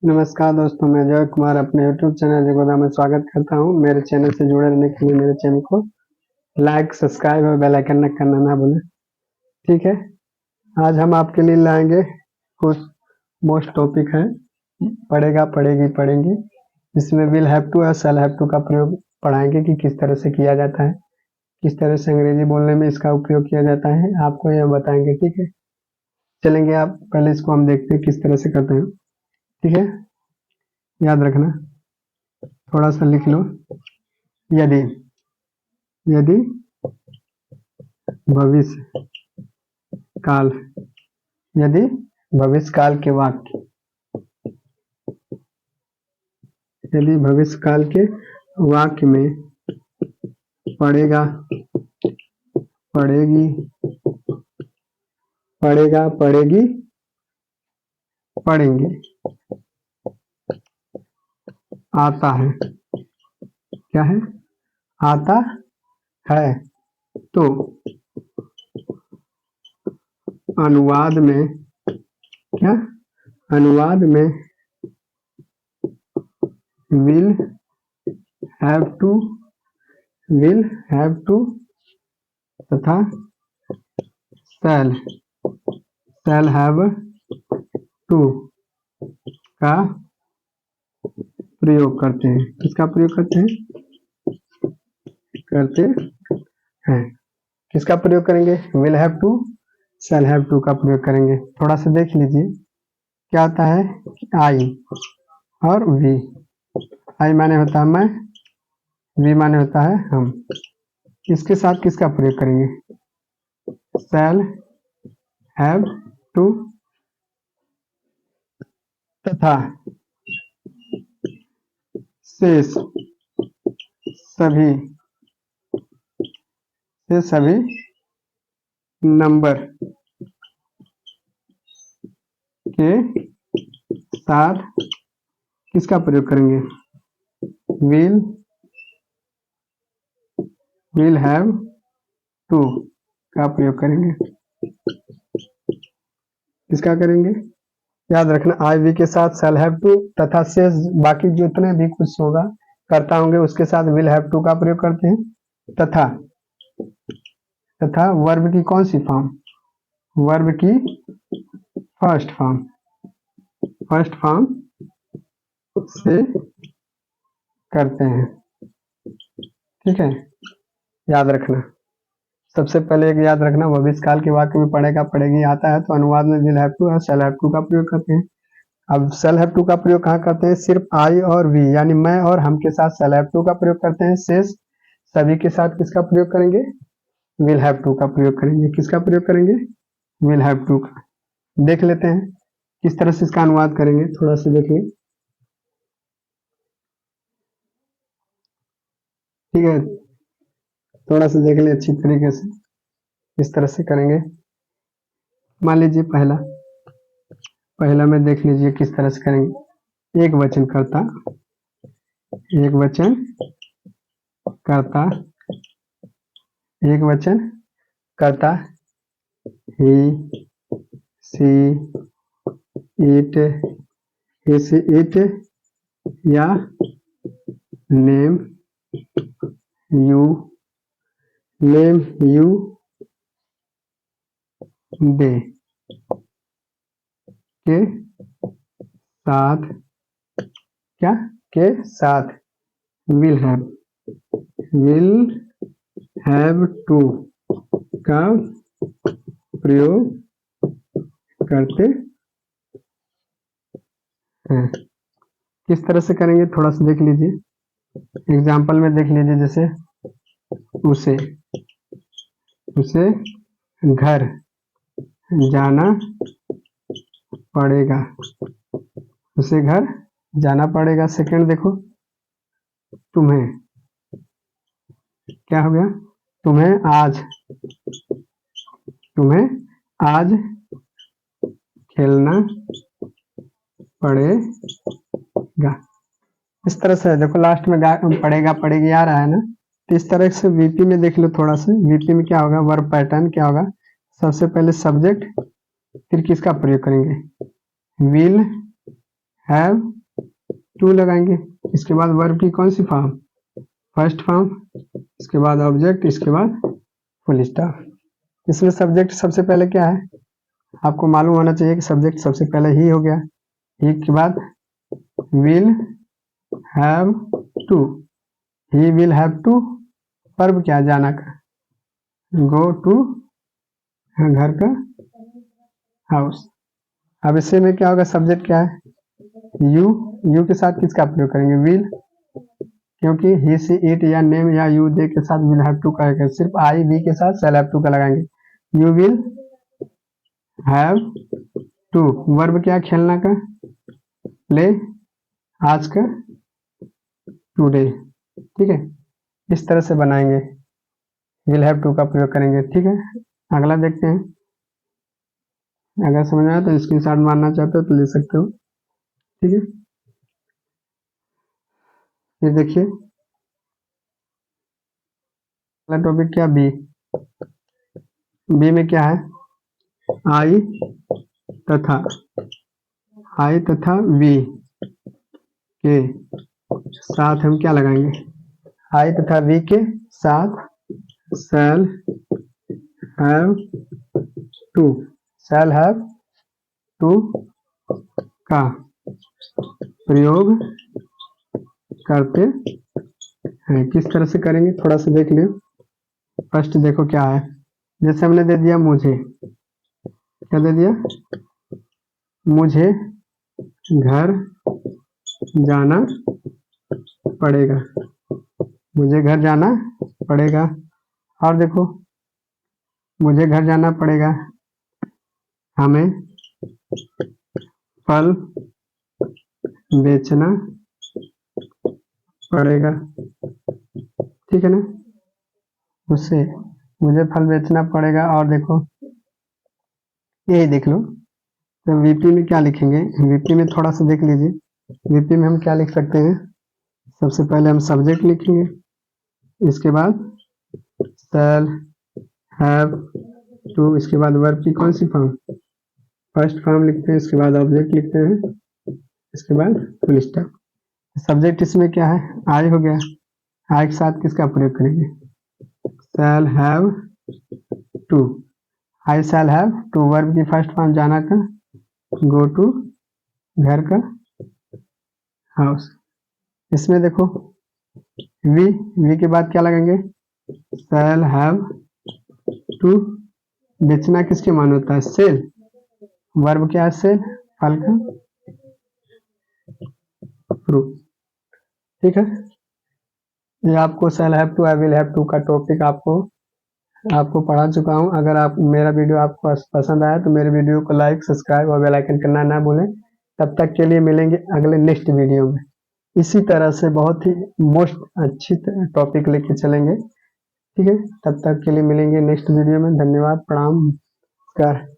नमस्कार दोस्तों, मैं जय कुमार अपने YouTube चैनल जगोदा में स्वागत करता हूं। मेरे चैनल से जुड़े रहने के लिए मेरे चैनल को लाइक, सब्सक्राइब और बेल आइकन करना ना भूलें। ठीक है, आज हम आपके लिए लाएंगे कुछ मोस्ट टॉपिक है, पढ़ेगा, पढ़ेगी, पढ़ेंगी। इसमें विल हैव टू और शैल हैव टू का प्रयोग पढ़ाएंगे कि किस तरह से किया जाता है, किस तरह से अंग्रेजी बोलने में इसका उपयोग किया जाता है, आपको यह बताएंगे। ठीक है, चलेंगे। आप पहले इसको हम देखते हैं किस तरह से करते हैं। ठीक है, याद रखना, थोड़ा सा लिख लो। यदि यदि भविष्य काल, यदि भविष्य काल के वाक्य, यदि भविष्य काल के वाक्य में पढ़ेगा, पढ़ेगी, पढ़ेगा, पढ़ेगी, पढ़ेंगे आता है, क्या है? आता है, तो अनुवाद में, क्या? अनुवाद में will have to, will have to तथा शैल हैव टू का प्रयोग करते हैं। किसका प्रयोग करते हैं? करते हैं। किसका प्रयोग करेंगे? Will have to, shall have to का प्रयोग करेंगे। थोड़ा सा देख लीजिए क्या होता है। आई और वी, आई माने होता है मैं, वी माने होता है हम। इसके साथ किसका प्रयोग करेंगे? शैल हैव टू तथा शेष सभी नंबर के साथ किसका प्रयोग करेंगे? विल हैव टू का प्रयोग करेंगे। किसका करेंगे? याद रखना, आई वी के साथ शैल हैव टू तथा शेष बाकी जितने भी कुछ होगा करता होंगे उसके साथ विल हैव टू का प्रयोग करते हैं। तथा वर्ब की कौन सी फॉर्म? वर्ब की फर्स्ट फॉर्म से करते हैं। ठीक है, याद रखना। सबसे पहले एक याद रखना, भविष्य काल के वाक्य में पढ़ेगा, पढ़ेगी आता है तो अनुवाद में विल हैव टू और शैल हैव टू का प्रयोग करते हैं। अब शैल हैव टू का प्रयोग कहाँ करते हैं? सिर्फ आई और वी यानी मैं और हम के साथ शैल हैव टू का प्रयोग करते हैं। शेष सभी के साथ किसका प्रयोग करेंगे? विल हैव टू का प्रयोग करेंगे। किसका प्रयोग करेंगे? विल हैव टू का। देख लेते हैं किस तरह से इसका अनुवाद करेंगे, थोड़ा सा देखिए। ठीक है, थोड़ा सा देख ले अच्छी तरीके से, इस तरह से करेंगे। मान लीजिए पहला में देख लीजिए किस तरह से करेंगे। एक वचन करता, एक वचन करता, एक वचन करता, ही, सी, इट, हिस, इट या नेम यू, दे के साथ, क्या? के साथ विल हैव टू का प्रयोग करते हैं। किस तरह से करेंगे थोड़ा सा देख लीजिए। एग्जाम्पल में देख लीजिए, जैसे उसे घर जाना पड़ेगा, उसे घर जाना पड़ेगा। सेकंड देखो, तुम्हें, क्या हो गया? तुम्हें आज खेलना पड़ेगा। इस तरह से देखो, लास्ट में पड़ेगा, पड़ेगी आ रहा है ना, तो इस तरह से वीपी में देख लो। थोड़ा सा वीपी में क्या होगा? वर्ब पैटर्न क्या होगा? सबसे पहले सब्जेक्ट, फिर किसका प्रयोग करेंगे? विल हैव टू लगाएंगे। इसके बाद वर्ब की कौन सी फॉर्म, फर्स्ट फॉर्म, इसके बाद ऑब्जेक्ट, इसके बाद फुल स्टॉप। इसमें सब्जेक्ट सबसे पहले क्या है, आपको मालूम होना चाहिए कि सब्जेक्ट सबसे पहले ही हो गया। ही के बाद विल हैव टू, ही विल हैव टू, वर्ब क्या, जाना का, गो टू, घर का, हाउस। अब इससे में क्या होगा, सब्जेक्ट क्या है, यू, यू के साथ किसका प्रयोग करेंगे, विल, क्योंकि ही सी इट या नेम या यू दे के साथ विल हैव टू का, सिर्फ आई वी के साथ शैल हैव टू का लगाएंगे। You will have to, verb क्या, खेलना का, प्ले, आज का, टुडे। ठीक है, इस तरह से बनाएंगे, विल हैव टू का प्रयोग करेंगे। ठीक है, अगला देखते हैं। अगर समझ में आया तो स्क्रीनशॉट मारना चाहते हो तो ले सकते हो। ठीक है, ये देखिए अगला टॉपिक क्या, बी। बी में क्या है, आई तथा, आई तथा वी के साथ हम क्या लगाएंगे, आई तथा वी के साथ shall have to, shall have to का प्रयोग करते हैं। किस तरह से करेंगे थोड़ा सा देख लियो। फर्स्ट देखो क्या है, जैसे हमने दे दिया मुझे, क्या दे दिया, मुझे घर जाना पड़ेगा, मुझे घर जाना पड़ेगा। और देखो, मुझे घर जाना पड़ेगा, हमें फल बेचना पड़ेगा। ठीक है ना, उससे मुझे फल बेचना पड़ेगा। और देखो, यही देख लो, तो वीपी में क्या लिखेंगे, वीपी में थोड़ा सा देख लीजिए। वीपी में हम क्या लिख सकते हैं, सबसे पहले हम सब्जेक्ट लिखेंगे, इसके बाद शैल हैव टू, इसके बाद वर्ब की कौन सी फॉर्म, फर्स्ट फॉर्म लिखते हैं, इसके बाद ऑब्जेक्ट लिखते हैं, इसके बाद फुल स्टॉप। सब्जेक्ट इसमें क्या है, आई हो गया, आई के साथ किसका प्रयोग करेंगे, shall have to, I shall have to, verb की फर्स्ट फॉर्म जाना का, गो टू, घर का, हाउस। इसमें देखो वी, वी के बाद क्या लगेंगे, शैल हैव टू, बेचना किसके मान होता है, सेल, वर्ब क्या है, सेल, फल का, फ्रूट। ठीक है, ये आपको shall have to, I will have to का टॉपिक आपको पढ़ा चुका हूँ। अगर आप मेरा वीडियो आपको पसंद आया तो मेरे वीडियो को लाइक, सब्सक्राइब और बेल आइकन करना ना भूलें। तब तक के लिए मिलेंगे अगले नेक्स्ट वीडियो में, इसी तरह से बहुत ही मोस्ट अच्छी टॉपिक लेके चलेंगे। ठीक है, तब तक के लिए मिलेंगे नेक्स्ट वीडियो में। धन्यवाद, प्रणाम, नमस्कार।